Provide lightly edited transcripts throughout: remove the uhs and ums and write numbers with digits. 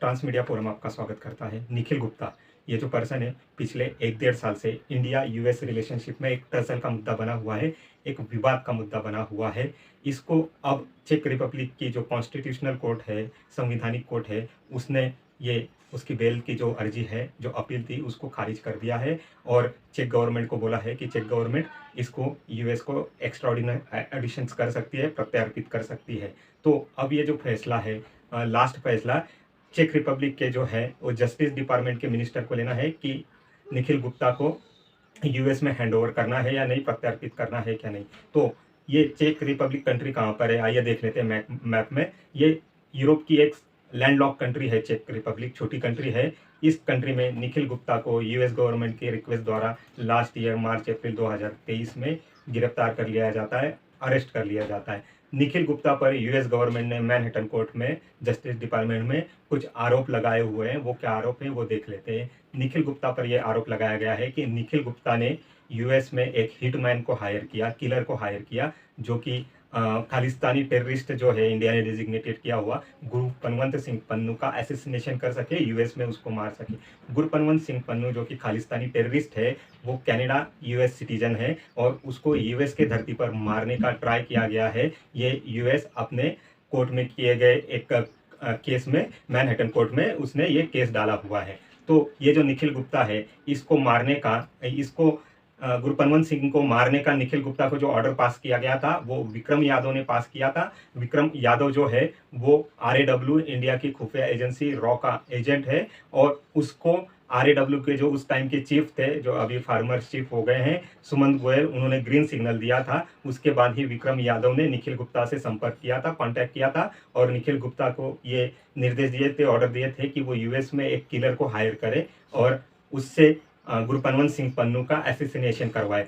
Transmedia forum आपका स्वागत करता है। निखिल गुप्ता ये जो पर्सन है पिछले 1-1.5 साल से इंडिया यूएस रिलेशनशिप में एक टसल का मुद्दा बना हुआ है, एक विवाद का मुद्दा बना हुआ है। इसको अब चेक रिपब्लिक की जो कॉन्स्टिट्यूशनल कोर्ट है, संवैधानिक कोर्ट है, उसने ये उसकी बेल की जो अर्जी है, जो अपील थी, उसको खारिज कर दिया है और चेक गवर्नमेंट को बोला है कि चेक गवर्नमेंट इसको यूएस को एक्स्ट्राऑर्डिनरी एडिशंस कर सकती है, प्रत्यार्पित कर सकती है। तो अब ये जो फैसला है, लास्ट फैसला चेक रिपब्लिक के जो है वो जस्टिस डिपार्टमेंट के मिनिस्टर को लेना है कि निखिल गुप्ता को यूएस में हैंडओवर करना है या नहीं, प्रत्यार्पित करना है क्या नहीं। तो ये चेक रिपब्लिक कंट्री कहाँ पर है, आइए देख लेते हैं मैप में। ये यूरोप की एक लैंडलॉक कंट्री है चेक रिपब्लिक, छोटी कंट्री है। इस कंट्री में निखिल गुप्ता को यूएस गवर्नमेंट के रिक्वेस्ट द्वारा लास्ट ईयर मार्च अप्रैल 2023 में गिरफ्तार कर लिया जाता है, अरेस्ट कर लिया जाता है। निखिल गुप्ता पर यूएस गवर्नमेंट ने मैनहट्टन कोर्ट में जस्टिस डिपार्टमेंट में कुछ आरोप लगाए हुए हैं। वो क्या आरोप हैं वो देख लेते हैं। निखिल गुप्ता पर यह आरोप लगाया गया है कि निखिल गुप्ता ने यूएस में एक हिटमैन को हायर किया, किलर को हायर किया, जो कि खालिस्तानी टेररिस्ट जो है इंडिया ने डिजिग्नेटेड किया हुआ गुरपनवंत सिंह पन्नू का असैसिनेशन कर सके, यूएस में उसको मार सके। गुरपनवंत सिंह पन्नू जो कि खालिस्तानी टेररिस्ट है, वो कनाडा यूएस सिटीजन है और उसको यूएस के धरती पर मारने का ट्राई किया गया है। ये यूएस अपने कोर्ट में किए गए एक केस में, मैनहट्टन कोर्ट में उसने ये केस डाला हुआ है। तो ये जो निखिल गुप्ता है, इसको मारने का, इसको गुरपनवंत सिंह को मारने का निखिल गुप्ता को जो ऑर्डर पास किया गया था वो विक्रम यादव ने पास किया था। विक्रम यादव जो है वो RAW इंडिया की खुफिया एजेंसी रॉ का एजेंट है और उसको RAW के जो उस टाइम के चीफ थे, जो अभी फार्मर चीफ हो गए हैं, सुमंत गोयल, उन्होंने ग्रीन सिग्नल दिया था। उसके बाद ही विक्रम यादव ने निखिल गुप्ता से संपर्क किया था, कांटेक्ट किया था और निखिल गुप्ता को ये निर्देश दिए थे, ऑर्डर दिए थे कि वो यूएस में एक किलर को हायर करे और उससे गुरपनवंत सिंह पन्नू का असैसिनेशन करवाए।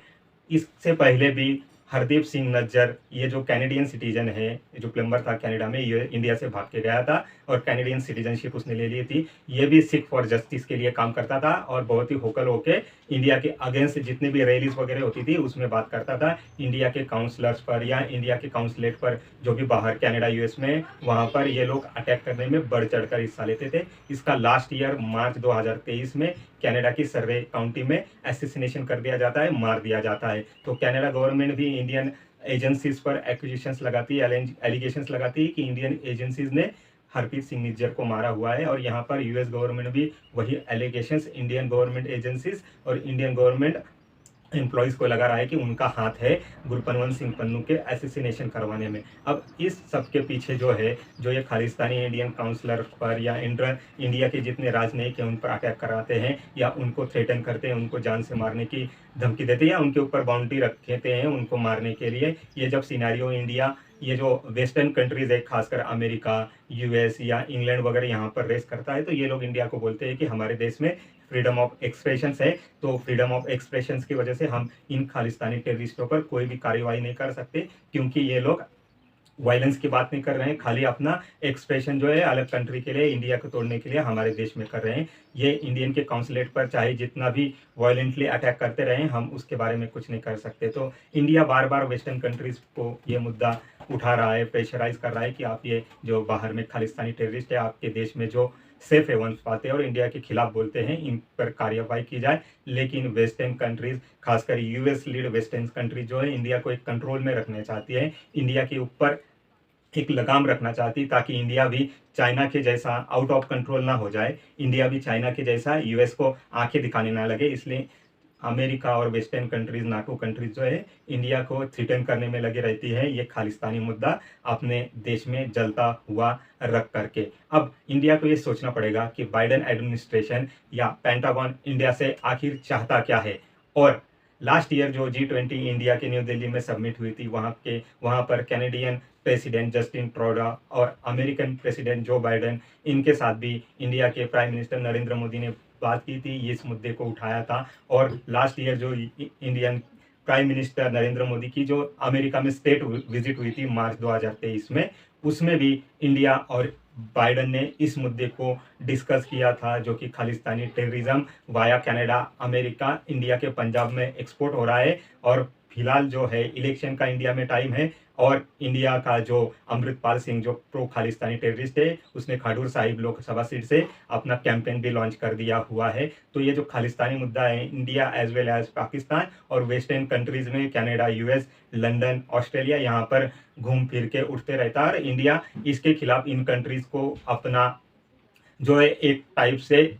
इससे पहले भी हरदीप सिंह नज्जर, ये जो कैनेडियन सिटीजन है, जो प्लम्बर था कनाडा में, ये इंडिया से भाग के गया था और कैनेडियन सिटीजनशिप उसने ले ली थी। ये भी सिख फॉर जस्टिस के लिए काम करता था और बहुत ही होकल होके इंडिया के अगेंस्ट जितनी भी रैलीज वगैरह होती थी उसमें बात करता था। इंडिया के काउंसलर्स पर या इंडिया के काउंसलेट पर, जो भी बाहर कनाडा यूएस में, वहाँ पर ये लोग अटैक करने में बढ़ चढ़कर हिस्सा लेते थे। इसका लास्ट ईयर मार्च 2023 में कनाडा की सर्वे काउंटी में असैसिनेशन कर दिया जाता है, मार दिया जाता है। तो कनाडा गवर्नमेंट भी इंडियन एजेंसीज पर एक्विजिशंस लगाती है, एलिगेशंस लगाती है कि इंडियन एजेंसीज ने हरप्रीत सिंह निज्जर को मारा हुआ है और यहाँ पर यूएस गवर्नमेंट भी वही एलिगेशंस इंडियन गवर्नमेंट एजेंसीज और इंडियन गवर्नमेंट एम्प्लॉयज़ को लगा रहा है कि उनका हाथ है गुरपनवंत सिंह पन्नू के असैसिनेशन करवाने में। अब इस सब के पीछे जो है, जो ये खालिस्तानी इंडियन काउंसलर पर या इंडिया के जितने राजनयिक हैं उन पर अटैक कराते हैं या उनको थ्रेटन करते हैं, उनको जान से मारने की धमकी देते हैं या उनके ऊपर बाउंड्री रखते हैं उनको मारने के लिए, ये जब सिनेरियो इंडिया, ये जो वेस्टर्न कंट्रीज है, खासकर अमेरिका, यूएस या इंग्लैंड वगैरह यहाँ पर रेस करता है, तो ये लोग इंडिया को बोलते हैं कि हमारे देश में फ्रीडम ऑफ एक्सप्रेशंस है। तो फ्रीडम ऑफ एक्सप्रेशंस की वजह से हम इन खालिस्तानी टेररिस्टों पर कोई भी कार्रवाई नहीं कर सकते, क्योंकि ये लोग वायलेंस की बात नहीं कर रहे हैं, खाली अपना एक्सप्रेशन जो है अलग कंट्री के लिए, इंडिया को तोड़ने के लिए हमारे देश में कर रहे हैं। ये इंडियन के काउंसलेट पर चाहे जितना भी वायलेंटली अटैक करते रहे, हम उसके बारे में कुछ नहीं कर सकते। तो इंडिया बार बार वेस्टर्न कंट्रीज को ये मुद्दा उठा रहा है, प्रेशराइज कर रहा है कि आप ये जो बाहर में खालिस्तानी टेररिस्ट है, आपके देश में जो सेफ हेवन पाते हैं और इंडिया के खिलाफ बोलते हैं, इन पर कार्रवाई की जाए। लेकिन वेस्टर्न कंट्रीज, खासकर यूएस लीड वेस्टर्न कंट्रीज जो है, इंडिया को एक कंट्रोल में रखना चाहती है, इंडिया के ऊपर एक लगाम रखना चाहती, ताकि इंडिया भी चाइना के जैसा आउट ऑफ कंट्रोल ना हो जाए, इंडिया भी चाइना के जैसा यूएस को आंखें दिखाने ना लगे। इसलिए अमेरिका और वेस्टर्न कंट्रीज, नाटो कंट्रीज जो है, इंडिया को थ्रेटन करने में लगी रहती है, ये खालिस्तानी मुद्दा अपने देश में जलता हुआ रख करके। अब इंडिया को ये सोचना पड़ेगा कि बाइडेन एडमिनिस्ट्रेशन या पेंटागन इंडिया से आखिर चाहता क्या है। और लास्ट ईयर जो G20 इंडिया के न्यू दिल्ली में सबमिट हुई थी, वहाँ पर कैनेडियन प्रेसिडेंट जस्टिन ट्रूडो और अमेरिकन प्रेसिडेंट जो बाइडेन, इनके साथ भी इंडिया के प्राइम मिनिस्टर नरेंद्र मोदी ने बात की थी, इस मुद्दे को उठाया था। और लास्ट ईयर जो Indian prime minister Narendra Modi की जो अमेरिका में स्टेट विजिट हुई थी मार्च 2023 में, उसमें भी इंडिया और बाइडेन ने इस मुद्दे को डिस्कस किया था, जो कि Khalistani terrorism via Canada, America, India के पंजाब में एक्सपोर्ट हो रहा है। और फिलहाल जो है इलेक्शन का इंडिया में टाइम है और इंडिया का जो अमृतपाल सिंह जो प्रो खालिस्तानी टेररिस्ट है, उसने खडूर साहिब लोकसभा सीट से अपना कैंपेन भी लॉन्च कर दिया हुआ है। तो ये जो खालिस्तानी मुद्दा है, India as well as Pakistan और वेस्टर्न कंट्रीज में कनाडा, यूएस, लंदन, ऑस्ट्रेलिया, यहाँ पर घूम फिर के उठते रहता है और इंडिया इसके खिलाफ इन कंट्रीज को अपना जो है एक टाइप से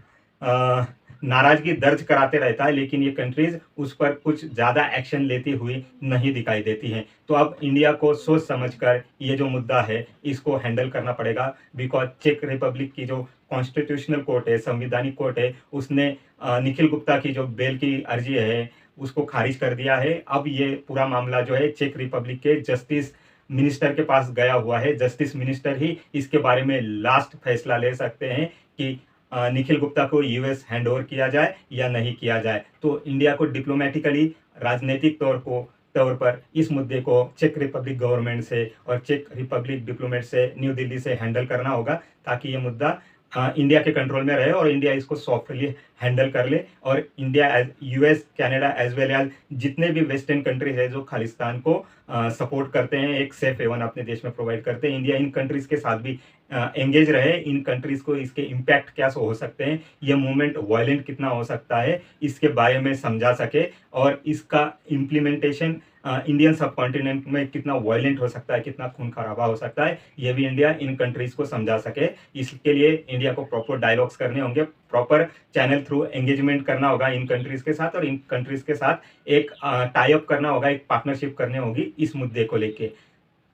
नाराजगी दर्ज कराते रहता है, लेकिन ये कंट्रीज उस पर कुछ ज़्यादा एक्शन लेती हुई नहीं दिखाई देती हैं। तो अब इंडिया को सोच समझकर ये जो मुद्दा है इसको हैंडल करना पड़ेगा, बिकॉज चेक रिपब्लिक की जो कॉन्स्टिट्यूशनल कोर्ट है, संविधानिक कोर्ट है, उसने निखिल गुप्ता की जो बेल की अर्जी है उसको खारिज कर दिया है। अब ये पूरा मामला जो है चेक रिपब्लिक के जस्टिस मिनिस्टर के पास गया हुआ है। जस्टिस मिनिस्टर ही इसके बारे में लास्ट फैसला ले सकते हैं कि निखिल गुप्ता को यूएस हैंडओवर किया जाए या नहीं किया जाए। तो इंडिया को डिप्लोमेटिकली, राजनीतिक तौर पर इस मुद्दे को चेक रिपब्लिक गवर्नमेंट से और चेक रिपब्लिक डिप्लोमेट से न्यू दिल्ली से हैंडल करना होगा, ताकि ये मुद्दा इंडिया के कंट्रोल में रहे और इंडिया इसको सॉफ्टली हैंडल कर ले। और India as US, Canada as well as जितने भी वेस्टर्न कंट्रीज है जो खालिस्तान को सपोर्ट करते हैं, एक सेफ हेवन अपने देश में प्रोवाइड करते हैं, इंडिया इन कंट्रीज के साथ भी एंगेज रहे। इन कंट्रीज को इसके इम्पैक्ट क्या हो सकते हैं, ये मूवमेंट वायलेंट कितना हो सकता है, इसके बारे में समझा सके और इसका इम्प्लीमेंटेशन इंडियन सब कॉन्टिनेंट में कितना वायलेंट हो सकता है, कितना खून खराबा हो सकता है, ये भी इंडिया इन कंट्रीज को समझा सके। इसके लिए इंडिया को प्रॉपर डायलॉग्स करने होंगे, प्रॉपर चैनल थ्रू एंगेजमेंट करना होगा इन कंट्रीज के साथ और इन कंट्रीज के साथ एक टाई अप करना होगा, एक पार्टनरशिप करनी होगी इस मुद्दे को लेके।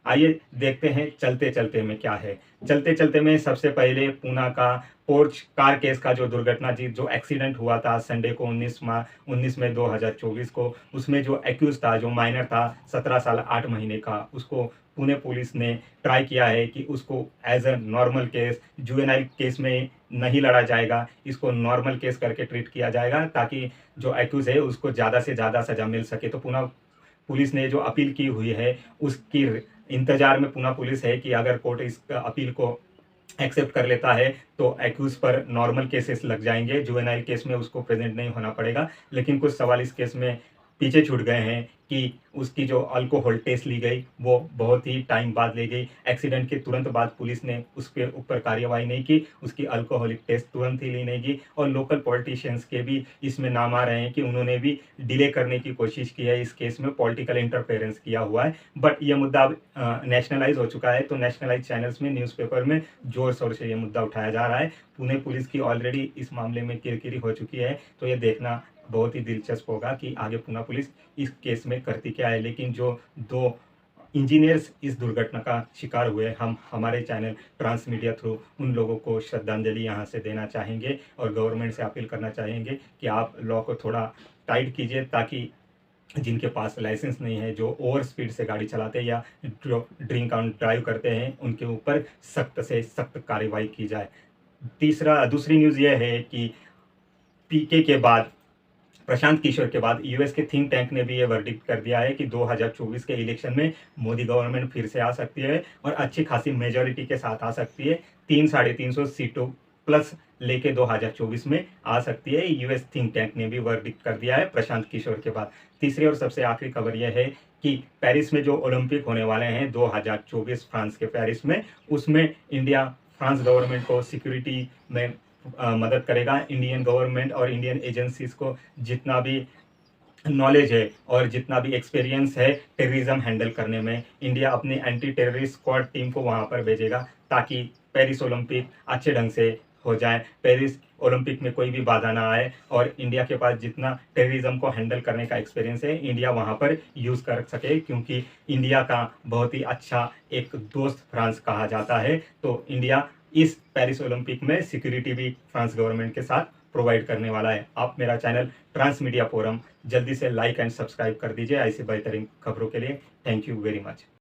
आइए देखते हैं चलते चलते में क्या है। चलते चलते में सबसे पहले पूना का पोर्च कार केस का जो दुर्घटना जो एक्सीडेंट हुआ था संडे को 19 मई 2024 को, उसमें जो एक्यूज था, जो माइनर था 17 साल 8 महीने का, उसको पुणे पुलिस ने ट्राई किया है कि उसको as a normal case, juvenile case में नहीं लड़ा जाएगा, इसको नॉर्मल केस करके ट्रीट किया जाएगा ताकि जो एक्यूज है उसको ज़्यादा से ज़्यादा सजा मिल सके। तो पुणे पुलिस ने जो अपील की हुई है उसकी इंतजार में पुणे पुलिस है कि अगर कोर्ट इस अपील को एक्सेप्ट कर लेता है तो एक्यूज पर नॉर्मल केसेस लग जाएंगे, जुवेनाइल केस में उसको प्रेजेंट नहीं होना पड़ेगा। लेकिन कुछ सवाल इस केस में पीछे छूट गए हैं कि उसकी जो अल्कोहल टेस्ट ली गई वो बहुत ही टाइम बाद ली गई। एक्सीडेंट के तुरंत बाद पुलिस ने उसके ऊपर कार्रवाई नहीं की, उसकी अल्कोहलिक टेस्ट तुरंत ही ली नहीं गई। और लोकल पॉलिटिशियंस के भी इसमें नाम आ रहे हैं कि उन्होंने भी डिले करने की कोशिश की है, इस केस में पॉलिटिकल इंटरफेरेंस किया हुआ है। बट ये मुद्दा अब नेशनलाइज हो चुका है, तो नेशनलाइज चैनल्स में, न्यूज़पेपर में जोर शोर से ये मुद्दा उठाया जा रहा है। पुणे पुलिस की ऑलरेडी इस मामले में किरकिरी हो चुकी है, तो ये देखना बहुत ही दिलचस्प होगा कि आगे पुणे पुलिस इस केस में करती क्या है। लेकिन जो 2 इंजीनियर्स इस दुर्घटना का शिकार हुए, हम हमारे चैनल ट्रांस मीडिया थ्रू उन लोगों को श्रद्धांजलि यहाँ से देना चाहेंगे और गवर्नमेंट से अपील करना चाहेंगे कि आप लॉ को थोड़ा टाइट कीजिए, ताकि जिनके पास लाइसेंस नहीं है, जो ओवर स्पीड से गाड़ी चलाते हैं या ड्रिंक एंड ड्राइव करते हैं, उनके ऊपर सख्त से सख्त कार्रवाई की जाए। दूसरी न्यूज़ ये है कि पीके के बाद, प्रशांत किशोर के बाद यूएस के थिंक टैंक ने भी ये वर्डिक्ट कर दिया है कि 2024 के इलेक्शन में मोदी गवर्नमेंट फिर से आ सकती है और अच्छी खासी मेजॉरिटी के साथ आ सकती है। 300-350 सीटों प्लस लेके 2024 में आ सकती है। यूएस थिंक टैंक ने भी वर्डिक्ट कर दिया है प्रशांत किशोर के बाद। तीसरी और सबसे आखिरी खबर यह है कि पेरिस में जो ओलंपिक होने वाले हैं 2024 फ्रांस के पेरिस में, उसमें इंडिया फ्रांस गवर्नमेंट को सिक्योरिटी में मदद करेगा। इंडियन गवर्नमेंट और इंडियन एजेंसीज को जितना भी नॉलेज है और जितना भी एक्सपीरियंस है टेररिज्म हैंडल करने में, इंडिया अपनी एंटी टेररिस्ट स्क्वाड टीम को वहां पर भेजेगा ताकि पेरिस ओलंपिक अच्छे ढंग से हो जाए, पेरिस ओलंपिक में कोई भी बाधा ना आए और इंडिया के पास जितना टेररिज्म को हैंडल करने का एक्सपीरियंस है इंडिया वहां पर यूज़ कर सके, क्योंकि इंडिया का बहुत ही अच्छा एक दोस्त फ्रांस कहा जाता है। तो इंडिया इस पेरिस ओलंपिक में सिक्योरिटी भी फ्रांस गवर्नमेंट के साथ प्रोवाइड करने वाला है। आप मेरा चैनल ट्रांस मीडिया फोरम जल्दी से लाइक एंड सब्सक्राइब कर दीजिए ऐसी बेहतरीन खबरों के लिए। Thank you very much.